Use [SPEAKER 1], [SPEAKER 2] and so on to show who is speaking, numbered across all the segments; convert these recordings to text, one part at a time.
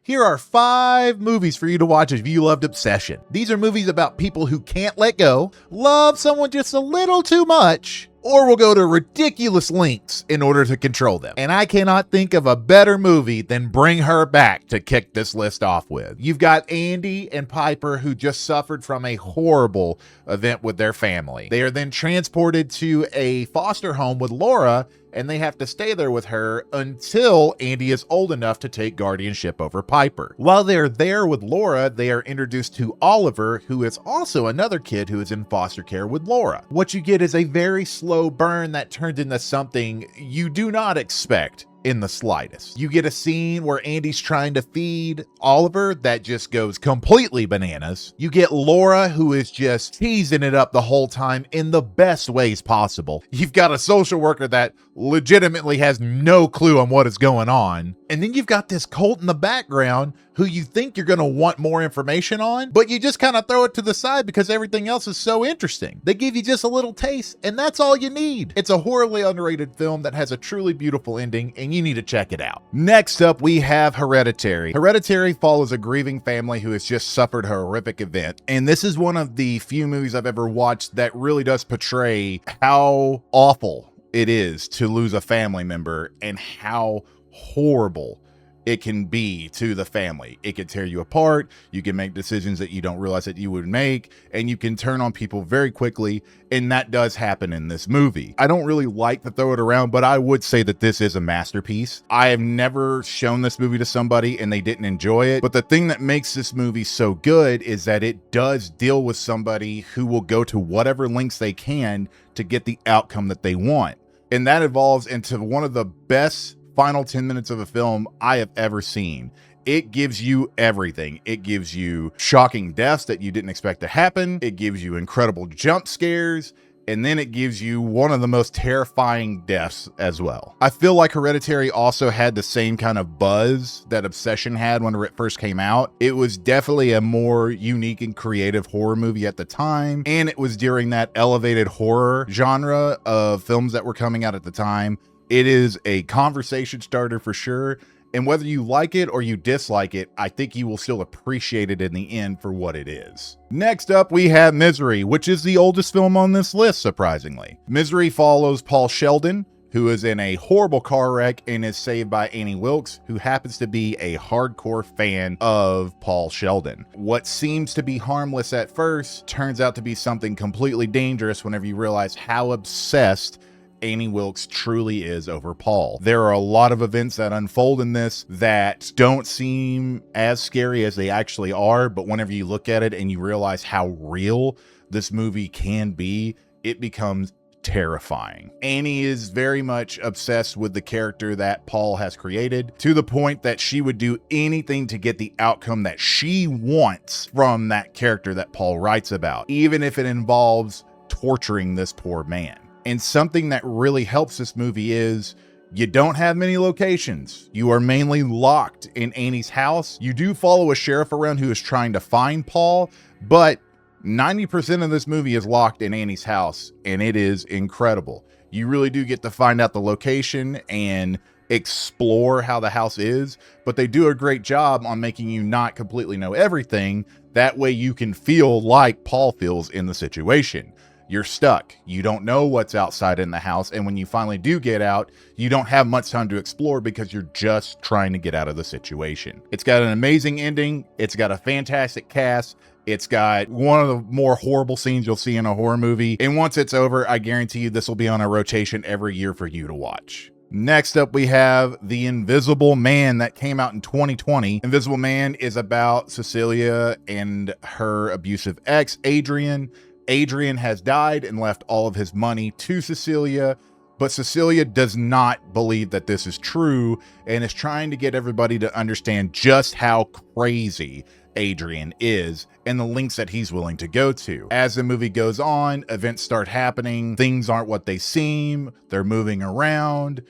[SPEAKER 1] Here are 5 movies for you to watch if you loved Obsession. These are movies about people who can't let go, love someone just a little too much, or will go to ridiculous lengths in order to control them. And I cannot think of a better movie than Bring Her Back to kick this list off with. You've got Andy and Piper, who just suffered from a horrible event with their family. They are then transported to a foster home with Laura, and they have to stay there with her until Andy is old enough to take guardianship over Piper. While they're there with Laura, they are introduced to Oliver, who is also another kid who is in foster care with Laura. What you get is a very slow burn that turns into something you do not expect in the slightest. You get a scene where Andy's trying to feed Oliver that just goes completely bananas. You get Laura, who is just teasing it up the whole time in the best ways possible. You've got a social worker that legitimately has no clue on what is going on. And then you've got this Colt in the background who you think you're going to want more information on, but you just kind of throw it to the side because everything else is so interesting. They give you just a little taste, and that's all you need. It's a horribly underrated film that has a truly beautiful ending, and you need to check it out. Next up, we have Hereditary. Hereditary follows a grieving family who has just suffered a horrific event, and this is one of the few movies I've ever watched that really does portray how awful it is to lose a family member and how horrible it can be to the family. It can tear you apart. You can make decisions that you don't realize that you would make, and you can turn on people very quickly. And that does happen in this movie. I don't really like to throw it around, but I would say that this is a masterpiece. I have never shown this movie to somebody and they didn't enjoy it. But the thing that makes this movie so good is that it does deal with somebody who will go to whatever lengths they can to get the outcome that they want. And that evolves into one of the best final 10 minutes of a film I have ever seen. It gives you everything. It gives you shocking deaths that you didn't expect to happen. It gives you incredible jump scares. And then it gives you one of the most terrifying deaths as well. I feel like Hereditary also had the same kind of buzz that Obsession had when it first came out. It was definitely a more unique and creative horror movie at the time. And it was during that elevated horror genre of films that were coming out at the time. It is a conversation starter for sure. And whether you like it or you dislike it, I think you will still appreciate it in the end for what it is. Next up, we have Misery, which is the oldest film on this list, surprisingly. Misery follows Paul Sheldon, who is in a horrible car wreck and is saved by Annie Wilkes, who happens to be a hardcore fan of Paul Sheldon. What seems to be harmless at first turns out to be something completely dangerous whenever you realize how obsessed Annie Wilkes truly is over Paul. There are a lot of events that unfold in this that don't seem as scary as they actually are, but whenever you look at it and you realize how real this movie can be, it becomes terrifying. Annie is very much obsessed with the character that Paul has created, to the point that she would do anything to get the outcome that she wants from that character that Paul writes about, even if it involves torturing this poor man. And something that really helps this movie is you don't have many locations. You are mainly locked in Annie's house. You do follow a sheriff around who is trying to find Paul, but 90% of this movie is locked in Annie's house, and it is incredible. You really do get to find out the location and explore how the house is, but they do a great job on making you not completely know everything. That way you can feel like Paul feels in the situation. You're stuck. You don't know what's outside in the house. And when you finally do get out, you don't have much time to explore because you're just trying to get out of the situation. It's got an amazing ending. It's got a fantastic cast. It's got one of the more horrible scenes you'll see in a horror movie. And once it's over, I guarantee you this will be on a rotation every year for you to watch. Next up, we have The Invisible Man that came out in 2020. Invisible Man is about Cecilia and her abusive ex, Adrian. Adrian has died and left all of his money to Cecilia, but Cecilia does not believe that this is true and is trying to get everybody to understand just how crazy Adrian is and the lengths that he's willing to go to. As the movie goes on, events start happening. Things aren't what they seem. They're moving around.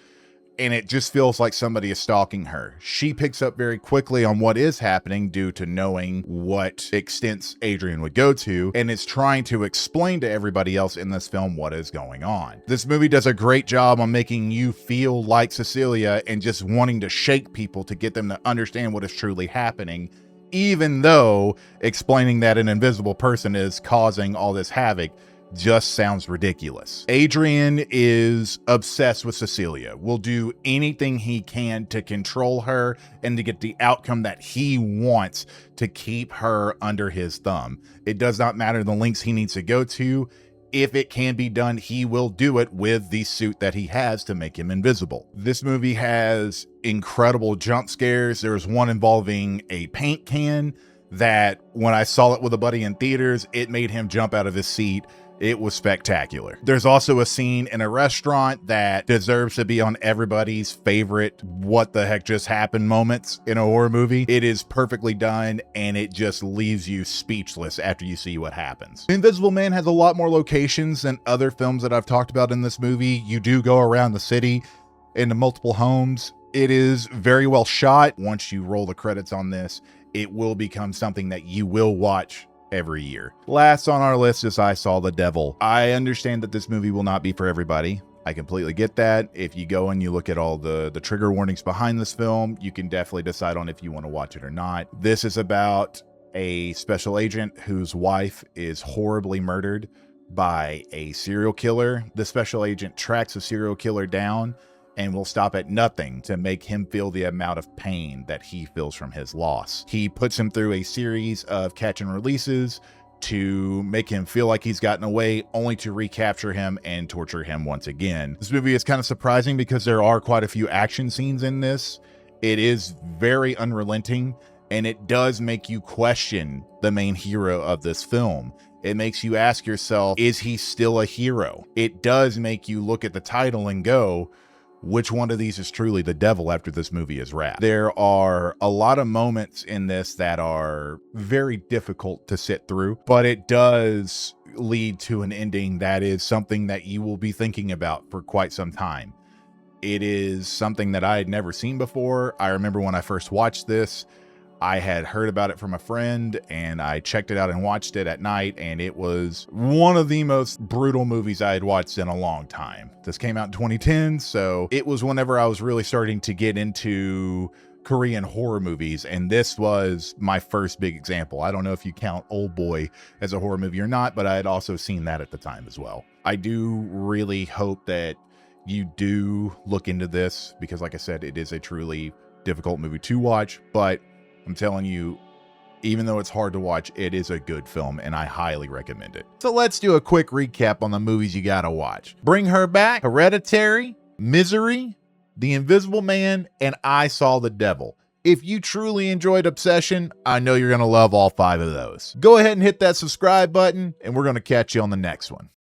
[SPEAKER 1] and it just feels like somebody is stalking her. She picks up very quickly on what is happening due to knowing what extents Adrian would go to, and is trying to explain to everybody else in this film what is going on. This movie does a great job on making you feel like Cecilia and just wanting to shake people to get them to understand what is truly happening, even though explaining that an invisible person is causing all this havoc just sounds ridiculous. Adrian is obsessed with Cecilia, will do anything he can to control her and to get the outcome that he wants to keep her under his thumb. It does not matter the lengths he needs to go to. If it can be done, he will do it with the suit that he has to make him invisible. This movie has incredible jump scares. There's one involving a paint can that when I saw it with a buddy in theaters, it made him jump out of his seat. It was spectacular. There's also a scene in a restaurant that deserves to be on everybody's favorite what the heck just happened moments in a horror movie. It is perfectly done, and it just leaves you speechless after you see what happens. Invisible Man has a lot more locations than other films that I've talked about in this movie. You do go around the city into multiple homes. It is very well shot. Once you roll the credits on this, it will become something that you will watch every year. Last on our list is I Saw the Devil. I understand that this movie will not be for everybody. I completely get that. If you go and you look at all the trigger warnings behind this film, you can definitely decide on if you want to watch it or not. This is about a special agent whose wife is horribly murdered by a serial killer. The special agent tracks the serial killer down and will stop at nothing to make him feel the amount of pain that he feels from his loss. He puts him through a series of catch and releases to make him feel like he's gotten away, only to recapture him and torture him once again. This movie is kind of surprising because there are quite a few action scenes in this. It is very unrelenting, and it does make you question the main hero of this film. It makes you ask yourself, is he still a hero? It does make you look at the title and go, which one of these is truly the devil after this movie is wrapped? There are a lot of moments in this that are very difficult to sit through, but it does lead to an ending that is something that you will be thinking about for quite some time. It is something that I had never seen before. I remember when I first watched this, I had heard about it from a friend, and I checked it out and watched it at night, and it was one of the most brutal movies I had watched in a long time. This came out in 2010, so it was whenever I was really starting to get into Korean horror movies, and this was my first big example. I don't know if you count Old Boy as a horror movie or not, but I had also seen that at the time as well. I do really hope that you do look into this, because like I said, it is a truly difficult movie to watch, but I'm telling you, even though it's hard to watch, it is a good film, and I highly recommend it. So let's do a quick recap on the movies you gotta watch. Bring Her Back, Hereditary, Misery, The Invisible Man, and I Saw the Devil. If you truly enjoyed Obsession, I know you're gonna love all 5 of those. Go ahead and hit that subscribe button, and we're gonna catch you on the next one.